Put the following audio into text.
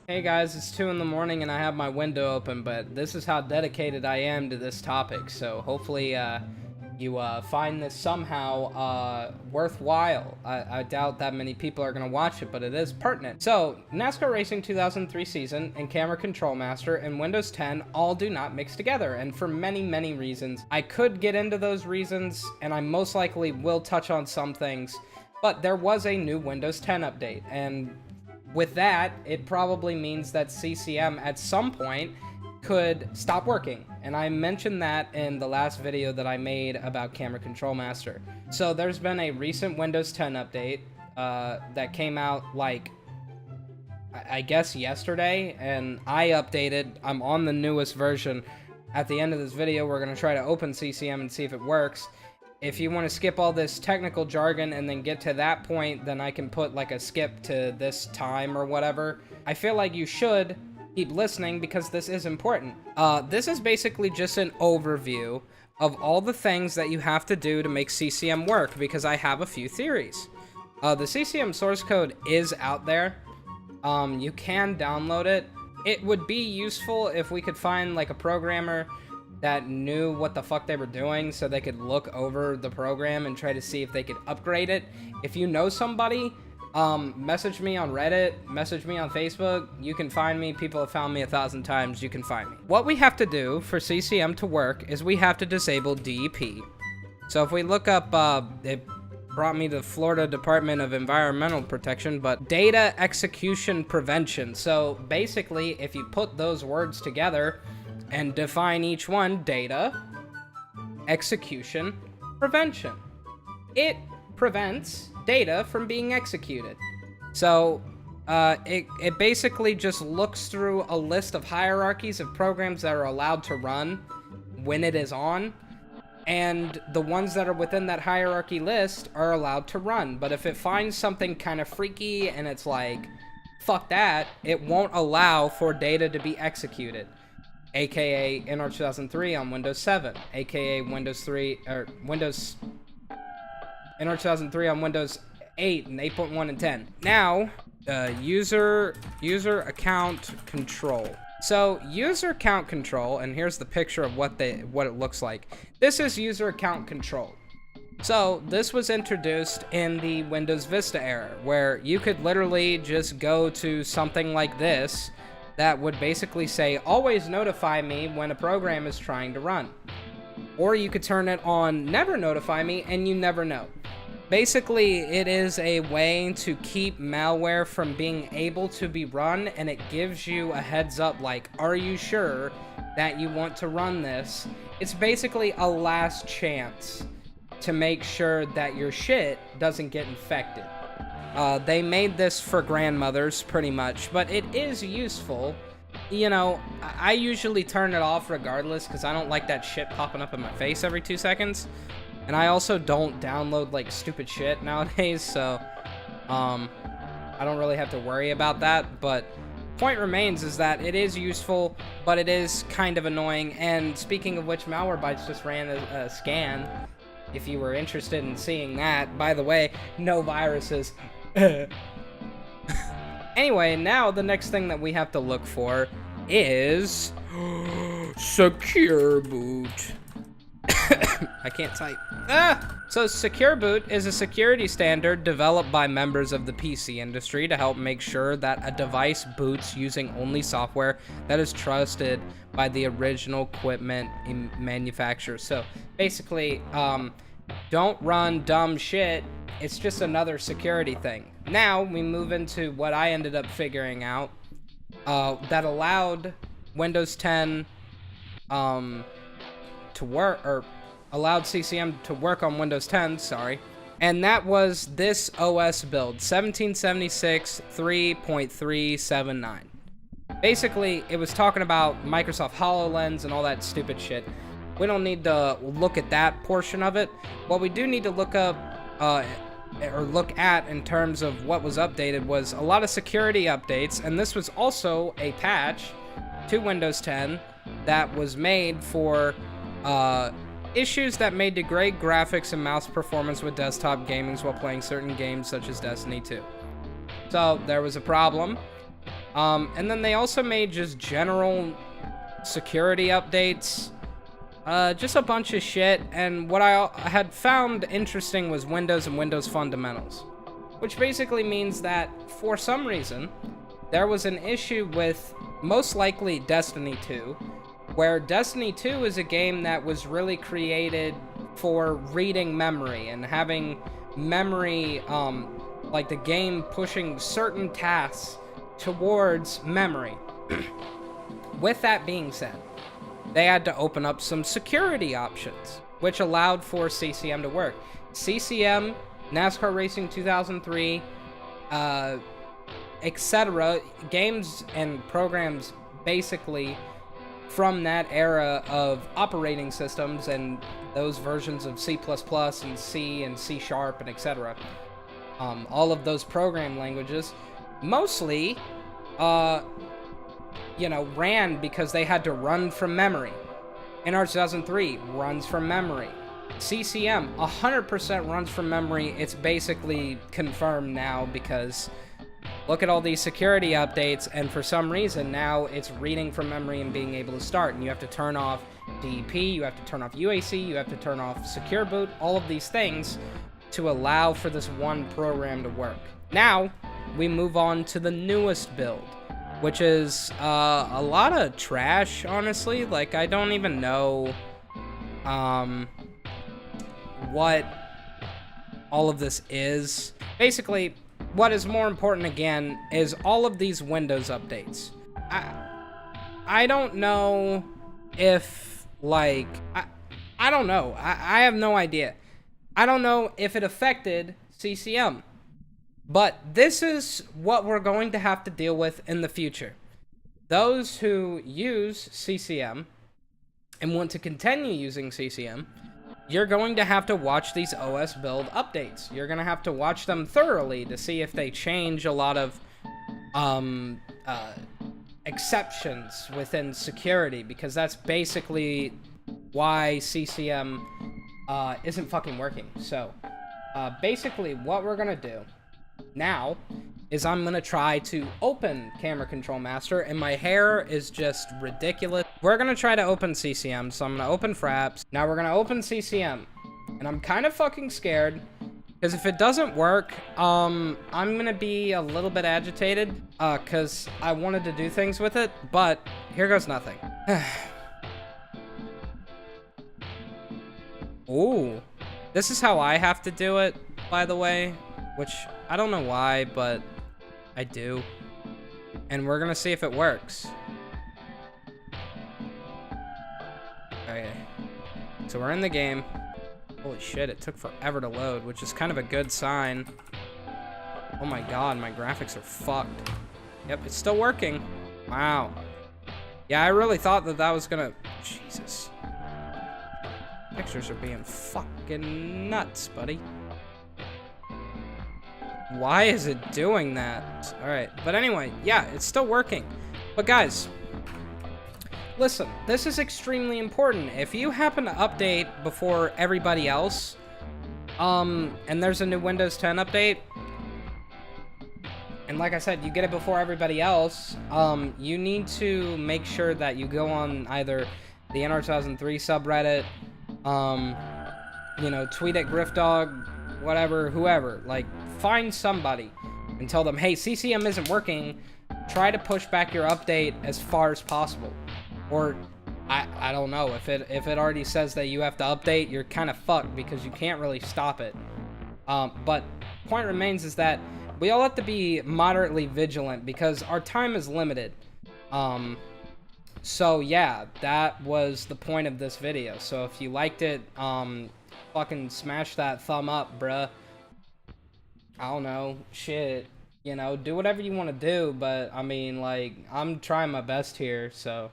Hey guys, it's 2 in the morning and I have my window open, but this is how dedicated I am to this topic, so hopefully you find this somehow worthwhile. I doubt that many people are going to watch it, but it is pertinent. So, NASCAR Racing 2003 season and Camera Control Master and Windows 10 all do not mix together, and for many reasons. I could get into those reasons, and I most likely will touch on some things, but there was a new Windows 10 update, and with that, it probably means that CCM at some point could stop working. And I mentioned that in the last video that I made about Camera Control Master. So there's been a recent Windows 10 update that came out like, I guess yesterday, and I updated. I'm on the newest version. At the end of this video, we're going to try to open CCM and see if it works. If you want to skip all this technical jargon and then get to that point, then I can put like a skip to this time or whatever. I feel like you should keep listening because this is important. This is basically just an overview of all the things that you have to do to make CCM work, because I have a few theories. The CCM source code is out there. You can download it. It would be useful if we could find like a programmer that knew what the fuck they were doing so they could look over the program and try to see if they could upgrade it. If you know somebody, message me on Reddit, message me on Facebook. You can find me. People have found me 1,000 times. You can find me. What we have to do for CCM to work is we have to disable DEP. So if we look up, it brought me to Florida Department of Environmental Protection, but data execution prevention. So basically, if you put those words together and define each one, data, execution, prevention. It prevents data from being executed. So, it basically just looks through a list of hierarchies of programs that are allowed to run when it is on, and the ones that are within that hierarchy list are allowed to run. But if it finds something kind of freaky and it's like, fuck that, it won't allow for data to be executed. AKA NR2003 on Windows 7, AKA Windows 3 or Windows NR2003 on Windows 8 and 8.1 and 10. Now, user account control. So user account control, and here's the picture of what it looks like. This is user account control. So this was introduced in the Windows Vista era, where you could literally just go to something like this that would basically say, always notify me when a program is trying to run. Or you could turn it on, never notify me, and you never know. Basically, it is a way to keep malware from being able to be run, and it gives you a heads up like, are you sure that you want to run this? It's basically a last chance to make sure that your shit doesn't get infected. They made this for grandmothers, pretty much, but it is useful. You know, I usually turn it off regardless, because I don't like that shit popping up in my face every 2 seconds. And I also don't download, like, stupid shit nowadays, so, I don't really have to worry about that. But point remains is that it is useful, but it is kind of annoying. And speaking of which, Malwarebytes just ran a scan, if you were interested in seeing that. By the way, no viruses. Anyway, now the next thing that we have to look for is Secure Boot. I can't type. So Secure Boot is a security standard developed by members of the PC industry to help make sure that a device boots using only software that is trusted by the original equipment manufacturer. So basically, don't run dumb shit. It's just another security thing. Now we move into what I ended up figuring out that allowed Windows 10 to work, or allowed CCM to work on Windows 10, sorry. And that was this OS build, 1776 3.379. Basically, it was talking about Microsoft HoloLens and all that stupid shit. We don't need to look at that portion of it. What we do need to look up, or look at in terms of what was updated, was a lot of security updates, and this was also a patch to Windows 10 that was made for issues that may degrade graphics and mouse performance with desktop gaming while playing certain games such as Destiny 2. So there was a problem And then they also made just general security updates. Just a bunch of shit, and what I had found interesting was Windows and Windows fundamentals, which basically means that, for some reason, there was an issue with, most likely, Destiny 2, where Destiny 2 is a game that was really created for reading memory and having memory, like the game pushing certain tasks towards memory. With that being said, they had to open up some security options, which allowed for CCM to work. CCM, NASCAR Racing 2003, etc. Games and programs basically from that era of operating systems and those versions of C++ and C and C# and etc. All of those program languages mostly ran because they had to run from memory. NR2003 runs from memory. CCM 100% runs from memory. It's basically confirmed now because look at all these security updates, and for some reason now it's reading from memory and being able to start. And you have to turn off DEP, you have to turn off UAC, you have to turn off Secure Boot, all of these things to allow for this one program to work. Now we move on to the newest build, which is a lot of trash, honestly. Like, I don't even know what all of this is. Basically, what is more important again is all of these Windows updates. I don't know if, like, I don't know. I have no idea. I don't know if it affected CCM. But this is what we're going to have to deal with in the future. Those who use CCM and want to continue using CCM, you're going to have to watch these OS build updates. You're going to have to watch them thoroughly to see if they change a lot of exceptions within security, because that's basically why CCM isn't fucking working. So, basically what we're going to do now is I'm gonna try to open Camera Control Master, and my hair is just ridiculous. We're gonna try to open CCM, so I'm gonna open Fraps. Now we're gonna open CCM, and I'm kind of fucking scared, because if it doesn't work, I'm gonna be a little bit agitated, because I wanted to do things with it, but here goes nothing. Ooh, this is how I have to do it, by the way. Which, I don't know why, but I do. And we're gonna see if it works. Okay. So we're in the game. Holy shit, it took forever to load, which is kind of a good sign. Oh my god, my graphics are fucked. Yep, it's still working. Wow. Yeah, I really thought that that was gonna... Jesus. Pictures are being fucking nuts, buddy. Why is it doing that? Alright, but anyway, yeah, it's still working. But guys, listen, this is extremely important. If you happen to update before everybody else, and there's a new Windows 10 update, and like I said, you get it before everybody else, you need to make sure that you go on either the NR2003 subreddit, tweet at Griffdog, whatever, whoever, like, find somebody and tell them, hey, CCM isn't working, try to push back your update as far as possible. Or, I don't know, if it already says that you have to update, you're kind of fucked because you can't really stop it. But point remains is that we all have to be moderately vigilant because our time is limited. So yeah, that was the point of this video. So if you liked it, fucking smash that thumb up, bruh. I don't know, shit, do whatever you want to do, but I mean, like, I'm trying my best here, so